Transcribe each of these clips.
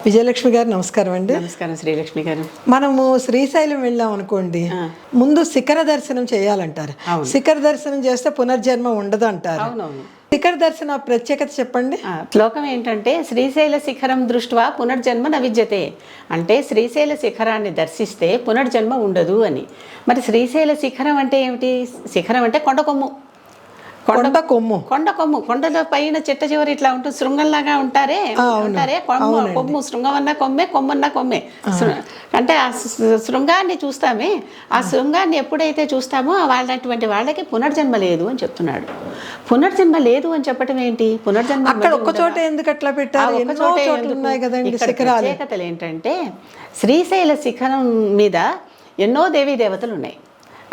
విజయలక్ష్మి గారు నమస్కారం అండి. నమస్కారం శ్రీలక్ష్మి గారు. మనము శ్రీశైలం వెళ్ళాం అనుకోండి, ముందు శిఖర దర్శనం చేయాలంటారు. శిఖర దర్శనం చేస్తే పునర్జన్మ ఉండదు అంటారు. అవునవును. శిఖర దర్శన ప్రత్యేకత చెప్పండి. శ్లోకం ఏంటంటే శ్రీశైల శిఖరం దృష్ట్వా పునర్జన్మ న విద్యతే, అంటే శ్రీశైల శిఖరాన్ని దర్శిస్తే పునర్జన్మ ఉండదు అని. మరి శ్రీశైల శిఖరం అంటే ఏమిటి? శిఖరం అంటే కొండ కొమ్ము. కొండ కొమ్ము. కొండ కొమ్ము, కొండల పైన చిట్ట చివరి ఇట్లా ఉంటుంది, శృంగంలాగా ఉంటారే. కొమ్ము, శృంగం అన్న కొమ్మే, కొమ్మన్న కొమ్మే. అంటే ఆ శృంగాన్ని చూస్తామే, ఆ శృంగాన్ని ఎప్పుడైతే చూస్తామో వాళ్ళటువంటి వాళ్ళకి పునర్జన్మ లేదు అని చెప్తున్నాడు. పునర్జన్మ లేదు అని చెప్పటం ఏంటి? పునర్జన్మ అక్కడ ఒక్క చోట ఎందుకు అట్లా పెట్టారు? ఎన్నో చోట్ల ఉన్నాయి కదండి శిఖరాలు. ప్రత్యేకతలు ఏంటంటే శ్రీశైల శిఖరం మీద ఎన్నో దేవీ దేవతలు ఉన్నాయి.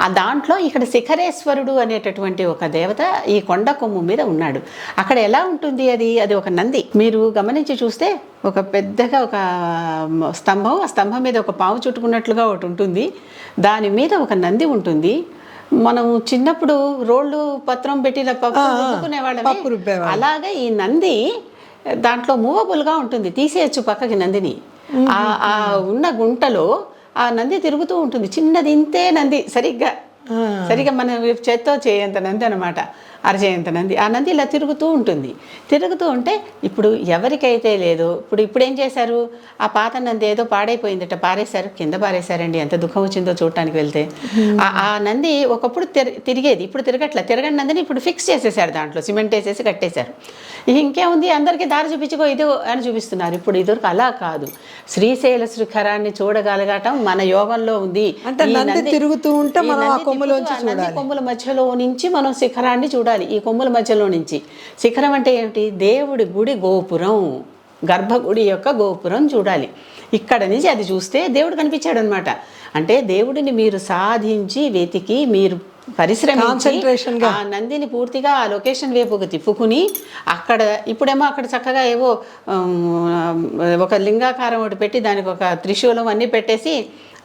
ఆ దాంట్లో ఇక్కడ శిఖరేశ్వరుడు అనేటటువంటి ఒక దేవత ఈ కొండ కొమ్ము మీద ఉన్నాడు. అక్కడ ఎలా ఉంటుంది అది ఒక నంది. మీరు గమనించి చూస్తే ఒక పెద్దగా ఒక స్తంభం, ఆ స్తంభం మీద ఒక పాము చుట్టుకున్నట్లుగా ఒకటి ఉంటుంది. దాని మీద ఒక నంది ఉంటుంది. మనం చిన్నప్పుడు రోళ్ళు పత్రం పెట్టి రుబ్బుకునేవాళ్ళం. అలాగే ఈ నంది దాంట్లో మూవబుల్గా ఉంటుంది, తీసేయచ్చు పక్కకి నందిని. ఆ ఉన్న గుంటలో ఆ నంది తిరుగుతూ ఉంటుంది. చిన్నది ఇంతే నంది, సరిగ్గా మన చేత్తో చేయంత నంది అనమాట, అరచేయంత నంది. ఆ నంది ఇలా తిరుగుతూ ఉంటుంది. తిరుగుతూ ఉంటే ఇప్పుడు ఎవరికైతే లేదో, ఇప్పుడు ఏం చేశారు, ఆ పాత నంది ఏదో పాడైపోయిందట, పారేశారు, కింద పారేశారండి. ఎంత దుఃఖం వచ్చిందో చూడటానికి వెళ్తే. ఆ నంది ఒకప్పుడు తిరిగేది, ఇప్పుడు తిరగని నందిని ఇప్పుడు ఫిక్స్ చేసేసారు, దాంట్లో సిమెంట్ వేసేసి కట్టేశారు. ఇంకేముంది, అందరికీ దారి చూపించుకో ఇదో అని చూపిస్తున్నారు. ఇప్పుడు ఇదివరకు అలా కాదు. శ్రీశైల శిఖరాన్ని చూడగలగటం మన యోగంలో ఉంది. తిరుగుతూ ఉంటే కొమ్ముల మధ్యలో నుంచి మనం శిఖరాన్ని చూడాలి. ఈ కొమ్ముల మధ్యలో నుంచి శిఖరం అంటే ఏమిటి? దేవుడి గుడి గోపురం, గర్భగుడి యొక్క గోపురం చూడాలి. ఇక్కడ నుంచి అది చూస్తే దేవుడు కనిపించాడు అనమాట. అంటే దేవుడిని మీరు సాధించి వెతికి మీరు పరిశ్రమించి ఆ నందిని పూర్తిగా ఆ లొకేషన్ వైపుకు తిప్పుకుని ఇప్పుడేమో అక్కడ చక్కగా ఏవో ఒక లింగాకారం ఒకటి పెట్టి దానికి ఒక త్రిశూలం అన్నీ పెట్టేసి,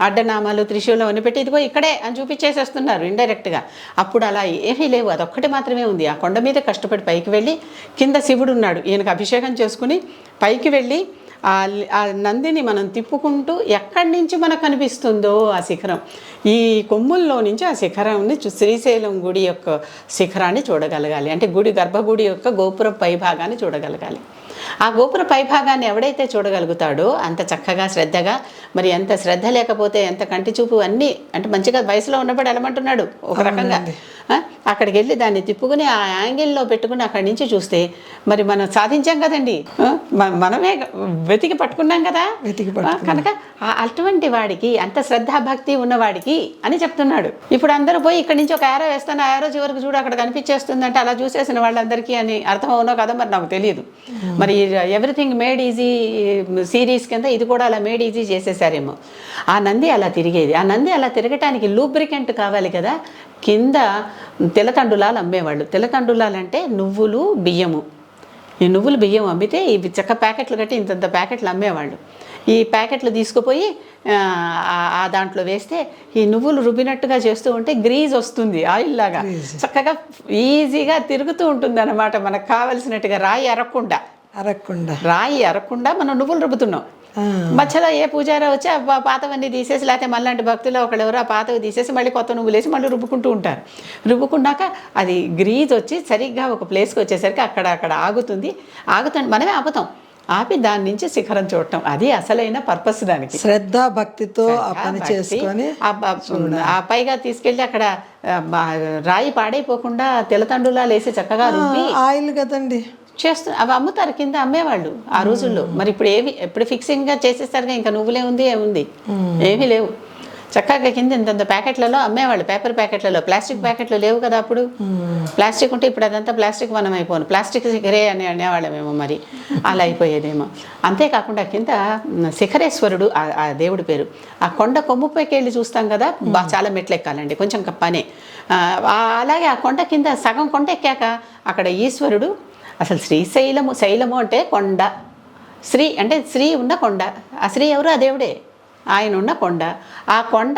అడ్డనామాలు త్రిశూలం అన్ని పెట్టి ఇదిగో ఇక్కడే అని చూపించేసేస్తున్నారు ఇండైరెక్ట్గా. అప్పుడు అలా ఏమీ లేవు, అదొక్కటి మాత్రమే ఉంది. ఆ కొండ మీద కష్టపడి పైకి వెళ్ళి, కింద శివుడు ఉన్నాడు, ఈయనకు అభిషేకం చేసుకుని పైకి వెళ్ళి ఆ నందిని మనం తిప్పుకుంటూ ఎక్కడి నుంచి మనకు కనిపిస్తుందో ఆ శిఖరం, ఈ కొమ్ముల్లో నుంచి ఆ శిఖరాన్ని శ్రీశైలం గుడి యొక్క శిఖరాన్ని చూడగలగాలి. అంటే గర్భగుడి యొక్క గోపుర పైభాగాన్ని చూడగలగాలి. ఆ గోపుర పైభాగాన్ని ఎవడైతే చూడగలుగుతాడో అంత చక్కగా శ్రద్ధగా, మరి ఎంత శ్రద్ధ లేకపోతే ఎంత కంటి చూపు అన్నీ, అంటే మంచిగా వయసులో ఉన్నప్పుడు వెళ్ళమంటున్నాడు ఒక రకంగా. అక్కడికి వెళ్ళి దాన్ని తిప్పుకుని ఆ యాంగిల్లో పెట్టుకుని అక్కడి నుంచి చూస్తే మరి మనం సాధించాం కదండి, మనమే వెతికి పట్టుకున్నాం కదా. కనుక అటువంటి వాడికి, అంత శ్రద్ధాభక్తి ఉన్నవాడికి అని చెప్తున్నాడు. ఇప్పుడు అందరూ పోయి ఇక్కడి నుంచి ఒక యారో వేస్తాను, ఆ యారో చివరికి చూడు అక్కడ కనిపించేస్తుంది అంటే అలా చూసేసిన వాళ్ళందరికీ అని అర్థం అవునో కదా మరి నాకు తెలియదు. మరి ఎవ్రీథింగ్ మేడ్ ఈజీ సిరీస్ కింద ఇది కూడా అలా మేడ్ ఈజీ చేసేసారేమో. ఆ నంది అలా తిరిగేది. ఆ నంది అలా తిరగటానికి లూబ్రికెంట్ కావాలి కదా. కింద తెల్లతండులాలు అమ్మేవాళ్ళు. తెల్లతండులాలు అంటే నువ్వులు బియ్యము. ఈ నువ్వులు బియ్యం అమ్మితే ఇవి చెక్క ప్యాకెట్లు కట్టి ఇంతంత ప్యాకెట్లు అమ్మేవాళ్ళు. ఈ ప్యాకెట్లు తీసుకుపోయి ఆ దాంట్లో వేస్తే ఈ నువ్వులు రుబ్బినట్టుగా చేస్తూ ఉంటే గ్రీజ్ వస్తుంది, ఆయిల్ లాగా చక్కగా ఈజీగా తిరుగుతూ ఉంటుంది అనమాట. మనకు కావలసినట్టుగా రాయి అరక్కుండా మనం నువ్వులు రుబ్బుతున్నాం. మధ్యలో ఏ పూజారా వచ్చి ఆ పాతవన్నీ తీసేసి, లేకపోతే మళ్ళీ భక్తులు ఒకళ్ళు ఎవరో ఆ పాతవి తీసేసి మళ్ళీ కొత్త నువ్వులు వేసి మళ్ళీ రుబ్బుకుంటూ ఉంటారు. రుబ్బుకున్నాక అది గ్రీజ్ వచ్చి సరిగ్గా ఒక ప్లేస్కి వచ్చేసరికి అక్కడ ఆగుతుంది. మనమే ఆపుతాం. ఆపి దాని నుంచి శిఖరం చూడటం, అది అసలైన పర్పస్. దానికి శ్రద్ధ భక్తితో పని చేసుకొని ఆ పైగా తీసుకెళ్ళి అక్కడ రాయి పాడైపోకుండా తెల్లతండులాలు వేసి చక్కగా రుబ్బి ఆయిల్ కదండి అవి అమ్ముతారు, కింద అమ్మేవాళ్ళు ఆ రోజుల్లో. మరి ఇప్పుడు ఫిక్సింగ్గా చేసేసరికి ఇంకా నువ్వులే ఉంది, ఏముంది, ఏమీ లేవు. చక్కగా కింద ఇంత ప్యాకెట్లలో అమ్మేవాళ్ళు, పేపర్ ప్యాకెట్లలో. ప్లాస్టిక్ ప్యాకెట్లు లేవు కదా అప్పుడు. ప్లాస్టిక్ ఉంటే ఇప్పుడు అదంతా ప్లాస్టిక్ మనం అయిపోను, ప్లాస్టిక్ శిఖరే అని అనేవాళ్ళమేమో, మరి అలా అయిపోయేదేమో. అంతేకాకుండా కింద శిఖరేశ్వరుడు ఆ దేవుడి పేరు. ఆ కొండ కొమ్ముపైకి వెళ్ళి చూస్తాం కదా, చాలా మెట్లు ఎక్కాలండి, కొంచెం పనే. అలాగే ఆ కొండ కింద సగం కొండ ఎక్కాక అక్కడ ఈశ్వరుడు. అసలు శైలము అంటే కొండ, శ్రీ అంటే శ్రీ ఉన్న కొండ. ఆ శ్రీ ఎవరు? ఆ దేవుడే, ఆయన ఉన్న కొండ. ఆ కొండ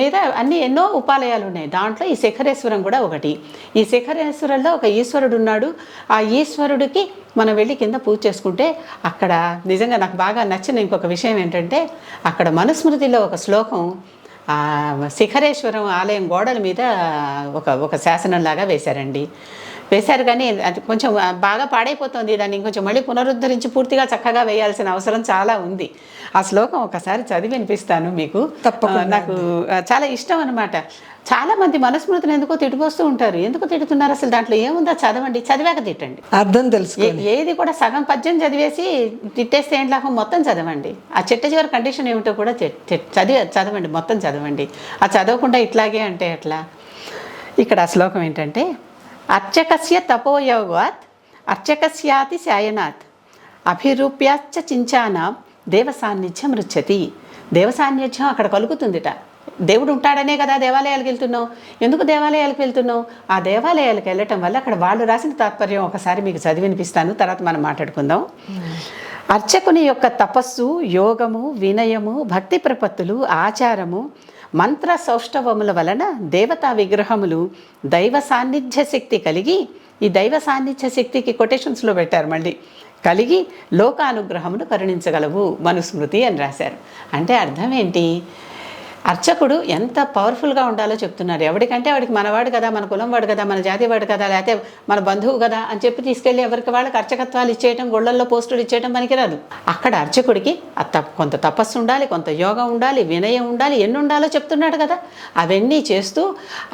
మీద అన్ని ఎన్నో ఉపాలయాలు ఉన్నాయి. దాంట్లో ఈ శిఖరేశ్వరం కూడా ఒకటి. ఈ శిఖరేశ్వరంలో ఒక ఈశ్వరుడు ఉన్నాడు. ఆ ఈశ్వరుడికి మనం వెళ్ళి కింద పూజ చేసుకుంటే అక్కడ నిజంగా నాకు బాగా నచ్చిన ఇంకొక విషయం ఏంటంటే, అక్కడ మనుస్మృతిలో ఒక శ్లోకం శిఖరేశ్వరం ఆలయం గోడల మీద ఒక శాసనంలాగా వేశారండి. వేశారు కానీ అది కొంచెం బాగా పాడైపోతుంది. దాన్ని ఇంకొంచెం మళ్ళీ పునరుద్ధరించి పూర్తిగా చక్కగా వేయాల్సిన అవసరం చాలా ఉంది. ఆ శ్లోకం ఒకసారి చదివి వినిపిస్తాను మీకు. తప్పకుండా. నాకు చాలా ఇష్టం అనమాట. చాలామంది మనుస్మృతిని ఎందుకో తిట్టుపోస్తూ ఉంటారు. ఎందుకు తిట్టుతున్నారు? అసలు దాంట్లో ఏముందో చదవండి, చదివాక తిట్టండి. అర్థం తెలుసు. ఏది కూడా సగం పద్యం చదివేసి తిట్టేస్తే ఏంటి లాభం? మొత్తం చదవండి. ఆ చివరి కండిషన్ ఏమిటో కూడా చదవండి, మొత్తం చదవండి. ఆ చదవకుండా ఇట్లాగే అంటే ఎట్లా? ఇక్కడ ఆ శ్లోకం ఏంటంటే, అర్చకస్య తపోయోగాత్ అర్చకస్యాతి శాయనాత్ అభిరూప్యాచ్చ చించానాం దేవ సాన్నిధ్యం రుచ్యతి. దేవ సాన్నిధ్యం అక్కడ కలుగుతుందిట. దేవుడు ఉంటాడనే కదా దేవాలయాలకు వెళ్తున్నాం. ఎందుకు దేవాలయాలకు వెళ్తున్నాం? ఆ దేవాలయాలకు వెళ్ళటం వల్ల అక్కడ వాళ్ళు రాసిన తాత్పర్యం ఒకసారి మీకు చదివి వినిపిస్తాను, తర్వాత మనం మాట్లాడుకుందాం. అర్చకుని యొక్క తపస్సు, యోగము, వినయము, భక్తి ప్రపత్తులు, ఆచారము, మంత్ర సౌష్ఠవముల వలన దేవతా విగ్రహములు దైవ సాన్నిధ్య శక్తి కలిగి, ఈ దైవ సాన్నిధ్య శక్తికి కొటేషన్స్లో పెట్టారు మళ్ళీ, కలిగి లోకానుగ్రహమును కరుణించగలవు మనుస్మృతి అని రాశారు. అంటే అర్థం ఏంటి? అర్చకుడు ఎంత పవర్ఫుల్గా ఉండాలో చెప్తున్నారు. ఎవరికంటే వాడికి మనవాడు కదా, మన కులం వాడు కదా, మన జాతి వాడు కదా, లేకపోతే మన బంధువు కదా అని చెప్పి తీసుకెళ్ళి ఎవరికి వాళ్ళకి అర్చకత్వాలు ఇచ్చేయటం, గొళ్ళల్లో పోస్టులు ఇచ్చేయటం పనికిరాదు. అక్కడ అర్చకుడికి కొంత తపస్సు ఉండాలి, కొంత యోగం ఉండాలి, వినయం ఉండాలి, ఎన్ని ఉండాలో చెప్తున్నాడు కదా. అవన్నీ చేస్తూ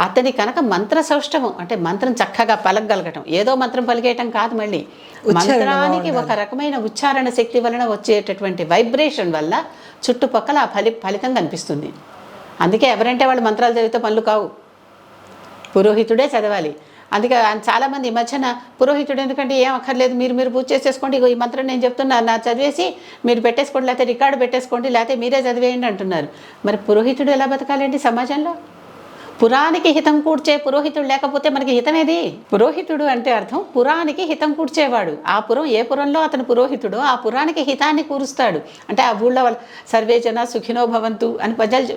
అతని కనుక మంత్ర సౌష్ఠవం అంటే మంత్రం చక్కగా పలకగలగటం, ఏదో మంత్రం పలికేయటం కాదు, మళ్ళీ మంత్రానికి ఒక రకమైన ఉచ్చారణ శక్తి వలన వచ్చేటటువంటి వైబ్రేషన్ వల్ల చుట్టుపక్కల ఆ ఫలితం కనిపిస్తుంది. అందుకే ఎవరంటే వాళ్ళు మంత్రాలు చదివితే పనులు కావు, పురోహితుడే చదవాలి. అందుకే చాలామంది ఈ మధ్యన పురోహితుడు ఎందుకంటే ఏం అక్కర్లేదు, మీరు పూజ చేసేసుకోండి, ఈ మంత్రం నేను చెప్తున్నా నా చదివేసి మీరు పెట్టేసుకోండి, లేకపోతే రికార్డు పెట్టేసుకోండి, లేకపోతే మీరే చదివేయండి అంటున్నారు. మరి పురోహితుడు ఎలా బతకాలండి సమాజంలో? పురానికి హితం కూర్చే పురోహితుడు లేకపోతే మనకి హితమేది? పురోహితుడు అంటే అర్థం పురానికి హితం కూర్చేవాడు. ఆ పురం ఏ పురంలో అతను పురోహితుడో ఆ పురానికి హితాన్ని కూరుస్తాడు. అంటే ఆ ఊళ్ళో వాళ్ళు సర్వే జన సుఖినో భవంతు అని పద్యాలు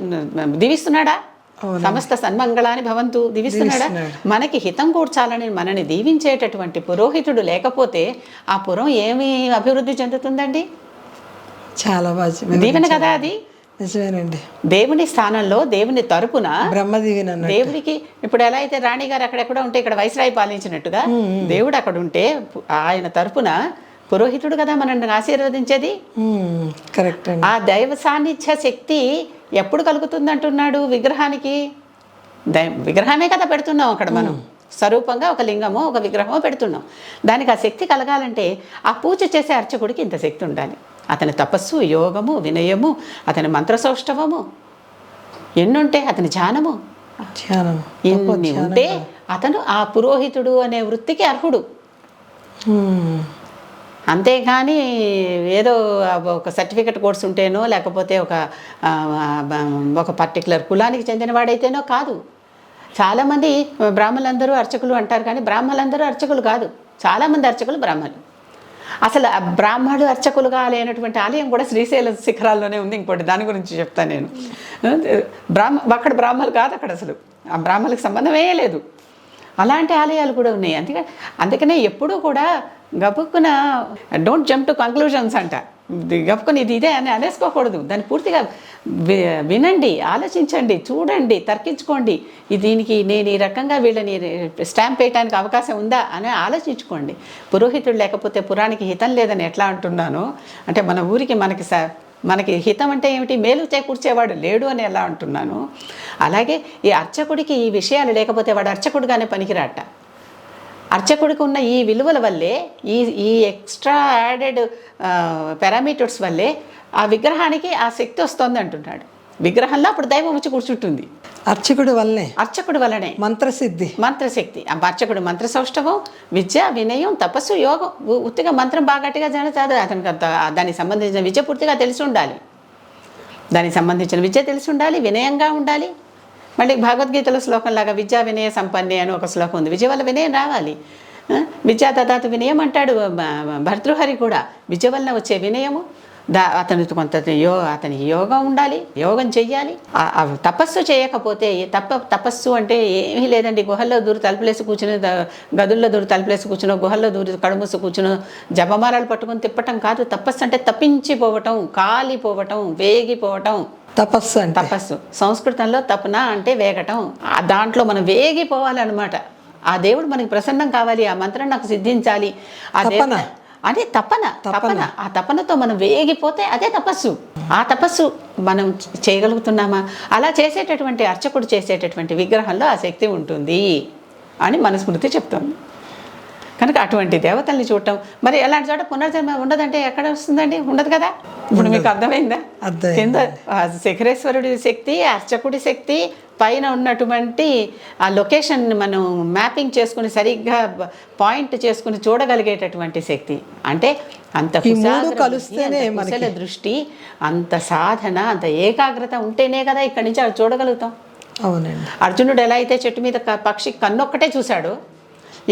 దీవిస్తున్నాడా? సమస్త సన్మంగళాని భవంతు దీవిస్తున్నాడా? మనకి హితం కూర్చాలని మనని దీవించేటటువంటి పురోహితుడు లేకపోతే ఆ పురం ఏమి అభివృద్ధి చెందుతుందండి? చాలా బాగా దీవెన కదా అది. నిజమేనండి. దేవుని స్థానంలో దేవుని తరపున బ్రహ్మదీవెన దేవుడికి ఇప్పుడు ఎలా అయితే రాణిగారు అక్కడెక్కడ ఉంటే ఇక్కడ వైస్రాయి పాలించినట్టుగా దేవుడు అక్కడ ఉంటే ఆయన తరపున పురోహితుడు కదా మనల్ని ఆశీర్వదించేది. కరెక్ట్. ఆ దైవ సాన్నిధ్య శక్తి ఎప్పుడు కలుగుతుంది అంటున్నాడు? విగ్రహానికి. విగ్రహమే కదా పెడుతున్నాం అక్కడ మనం, స్వరూపంగా ఒక లింగమో ఒక విగ్రహమో పెడుతున్నాం. దానికి ఆ శక్తి కలగాలంటే ఆ పూజ చేసే అర్చకుడికి ఇంత శక్తి ఉండాలి. అతని తపస్సు, యోగము, వినయము, అతని మంత్రసౌష్ఠవము ఎన్నుంటే, అతని ధ్యానము ఇన్ని ఉంటే అతను ఆ పురోహితుడు అనే వృత్తికి అర్హుడు. అంతేగాని ఏదో ఒక సర్టిఫికెట్ కోర్స్ ఉంటేనో లేకపోతే ఒక పర్టికులర్ కులానికి చెందిన వాడైతేనో కాదు. చాలామంది బ్రాహ్మణులందరూ అర్చకులు అంటారు, కానీ బ్రాహ్మణులందరూ అర్చకులు కాదు. చాలామంది అర్చకులు బ్రాహ్మణులు. అసలు బ్రాహ్మణుడు అర్చకులుగా లేనటువంటి ఆలయం కూడా శ్రీశైల శిఖరాల్లోనే ఉంది. ఇంకోటి దాని గురించి చెప్తాను నేను. అక్కడ బ్రాహ్మణులు కాదు, అక్కడ అసలు ఆ బ్రాహ్మణులకు సంబంధమే లేదు. అలాంటి ఆలయాలు కూడా ఉన్నాయి. అందుకనే ఎప్పుడూ కూడా గబుక్కున డోంట్ జంప్ టు కంక్లూజన్స్ అంట. గబుక్కుని ఇదే అని అనేసుకోకూడదు. దాన్ని పూర్తిగా వినండి, ఆలోచించండి, చూడండి, తర్కించుకోండి. దీనికి నేను ఈ రకంగా వీళ్ళని స్టాంప్ వేయడానికి అవకాశం ఉందా అని ఆలోచించుకోండి. పురోహితుడు లేకపోతే పురానికి హితం లేదని ఎట్లా అంటున్నానో, అంటే మన ఊరికి మనకి హితం అంటే ఏమిటి? మేలు చేకూర్చేవాడు లేడు అని ఎలా అంటున్నాను, అలాగే ఈ అర్చకుడికి ఈ విషయాలు లేకపోతే వాడు అర్చకుడుగానే పనికిరాట. అర్చకుడికి ఉన్న ఈ విలువల వల్లే, ఈ ఎక్స్ట్రా యాడెడ్ పారామీటర్స్ వల్లే ఆ విగ్రహానికి ఆ శక్తి వస్తుంది అంటున్నాడు. విగ్రహంలో అప్పుడు దైవం వచ్చి కూర్చుంటుంది. అర్చకుడు వల్లనే మంత్రశక్తి. ఆ అర్చకుడు మంత్ర సౌష్ఠవం, విద్య, వినయం, తపస్సు, యోగం. ఉత్తిగా మంత్రం బాగా గట్టిగా చదువు అతనికి దానికి సంబంధించిన విద్య పూర్తిగా తెలిసి ఉండాలి. వినయంగా ఉండాలి. మళ్ళీ భగవద్గీతలో శ్లోకంలాగా విద్యా వినయ సంపన్నే అని ఒక శ్లోకం ఉంది. విద్య వల్ల వినయం రావాలి. విద్యా దదాతు వినయం అంటాడు భర్తృహరి కూడా. విద్య వలన వచ్చే వినయము, అతనికి కొంత అతనికి యోగం ఉండాలి, యోగం చెయ్యాలి. తపస్సు చేయకపోతే తపస్సు అంటే ఏమీ లేదండి. గుహల్లో దూరి తలుపులేసి కూర్చుని, గదుల్లో దూరి తలుపులేసి కూర్చునో, గుహల్లో దూరి కడుమూసి కూర్చునో జపమాలలు పట్టుకుని తిప్పటం కాదు. తపస్సు అంటే తప్పించిపోవటం, కాలిపోవటం, వేగిపోవటం. తపస్సు అంటే తపస్సు సంస్కృతంలో తపన అంటే వేగటం. దాంట్లో మనం వేగిపోవాలన్నమాట. ఆ దేవుడు మనకి ప్రసన్నం కావాలి, ఆ మంత్రం నాకు సిద్ధించాలి, అదే తపన. ఆ తపనతో మనం వేగిపోతే అదే తపస్సు. ఆ తపస్సు మనం చేయగలుగుతున్నామా? అలా చేసేటటువంటి అర్చకుడు చేసేటటువంటి విగ్రహంలో ఆ శక్తి ఉంటుంది అని మనస్మృతి చెప్తుంది. కనుక అటువంటి దేవతల్ని చూడటం, మరి ఎలాంటి చోట పునర్జన్మ ఉండదంటే ఎక్కడ వస్తుందండి? ఉండదు కదా. ఇప్పుడు మీకు అర్థమైందా? కింద శిఖరేశ్వరుడి శక్తి, అర్చకుడి శక్తి, పైన ఉన్నటువంటి ఆ లొకేషన్ మనం మ్యాపింగ్ చేసుకుని సరిగ్గా పాయింట్ చేసుకుని చూడగలిగేటటువంటి శక్తి. అంటే అంత కుశల దృష్టి, అంత సాధన, అంత ఏకాగ్రత ఉంటేనే కదా ఇక్కడి నుంచి అది చూడగలుగుతాం. అవునండి. అర్జునుడు ఎలా అయితే చెట్టు మీద పక్షి కన్నొక్కటే చూశాడో,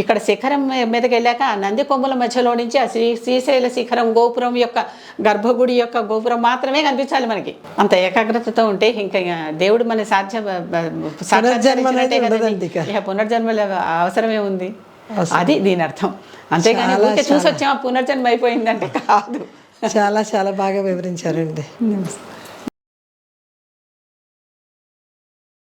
ఇక్కడ శిఖరం మీదకి వెళ్ళాక ఆ నంది కొమ్ముల మధ్యలో నుంచి ఆ శ్రీశైల శిఖరం గోపురం యొక్క గర్భగుడి యొక్క గోపురం మాత్రమే కనిపించాలి మనకి. అంత ఏకాగ్రతతో ఉంటే ఇంకా దేవుడు మన పునర్జన్మల అవసరమే ఉంది. అది దీని అర్థం. అంతేగాని ఊరికే చూసి వచ్చాం పునర్జన్మ అయిపోయిందంటే కాదు. చాలా చాలా బాగా వివరించారండి.